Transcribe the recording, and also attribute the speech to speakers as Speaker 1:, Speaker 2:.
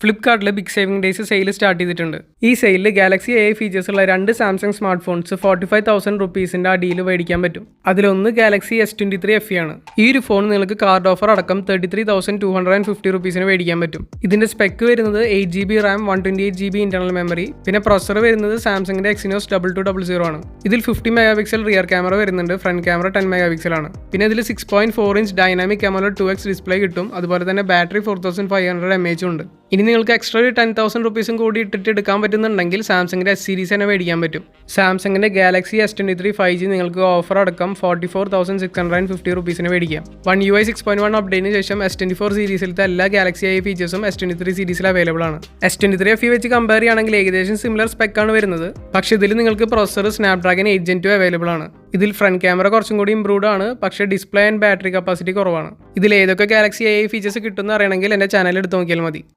Speaker 1: ഫ്ലിപ്കാർട്ടിൽ big saving days sale start ചെയ്തിട്ടുണ്ട്. ഈ സെയിലിൽ ഗാലക്സി AI ഫീച്ചേഴ്സ് ഉള്ള 2 സാംസങ് സ്മാർട്ട് ഫോൺസ് 45,000 റുപ്പീസിന്റെ അടിയിൽ മേടിക്കാൻ പറ്റും. അതിലൊന്ന് ഗാലക്സി S23 FE ആണ്. ഈ ഒരു ഫോൺ നിങ്ങൾക്ക് കാർഡ് ഓഫർ അടക്കം 33,250 റുപ്പീസിന് മേടിക്കാൻ പറ്റും. ഇതിന്റെ സ്പെക്ക് വരുന്നത് 8GB RAM, 128GB internal memory, പിന്നെ പ്രൊസസർ വരുന്നത് സാംസങ്ങിന്റെ Exynos 2200 ആണ്. ഇതിൽ 50 മെഗാപിക്സൽ റിയർ ക്യാമറ വരുന്നുണ്ട്, ഫ്രണ്ട് ക്യാമറ 10 മെഗാപിക്സൽ ആണ്. പിന്നെ ഇതിൽ 6.4 inch dynamic AMOLED 2X display കിട്ടും. അതുപോലെ തന്നെ ബാറ്ററി 4500 mAh ഉണ്ട്. ഇനി നിങ്ങൾക്ക് എക്സ്ട്രാ ഒരു 10,000 റുപ്പീസും കൂടി ഇട്ടിട്ട് എടുക്കാൻ പറ്റുന്നുണ്ടെങ്കിൽ സാംസങ്ങിന്റെ S സീരീസ് തന്നെ മേടിക്കാൻ പറ്റും. സാംസങ്ങിന്റെ ഗാലക്സി S23 5G നിങ്ങൾക്ക് ഓഫർ അടക്കം 44,650 റുപ്പീസിന് മേടിക്കാം. One UI 6.1 അപ്ഡേറ്റിന് ശേഷം S24 സീരീസിലത്തെ എല്ലാ ഗാലക്സി AI ഫീച്ചേഴ്സും S23 സീരീസിൽ അവൈലബിൾ ആണ്. S23 FE വെച്ച് കമ്പയർ ചെയ്യുകയാണെങ്കിൽ ഏകദേശം സിമിലർ സ്പെക്ക് ആണ് വരുന്നത്. പക്ഷേ ഇതിൽ നിങ്ങൾക്ക് പ്രൊസസർ സ്നാപ്ഡ്രാഗൺ 8 Gen 2 അവൈലബിൾ ആണ്. ഇതിൽ ഫ്രണ്ട് ക്യാമറ കുറച്ചും കൂടി ഇംപ്രൂവ്ഡ് ആണ്, പക്ഷേ ഡിസ്പ്ലേ ആൻഡ് ബാറ്ററി കപ്പാസിറ്റി കുറവാണ്. ഇതിൽ ഏതൊക്കെ ഗാലക്സി AI ഫീച്ചേഴ്സ് കിട്ടുമെന്ന് അറിയണമെങ്കിൽ എൻ്റെ ചാനൽ എടുത്ത് നോക്കിയാൽ മതി.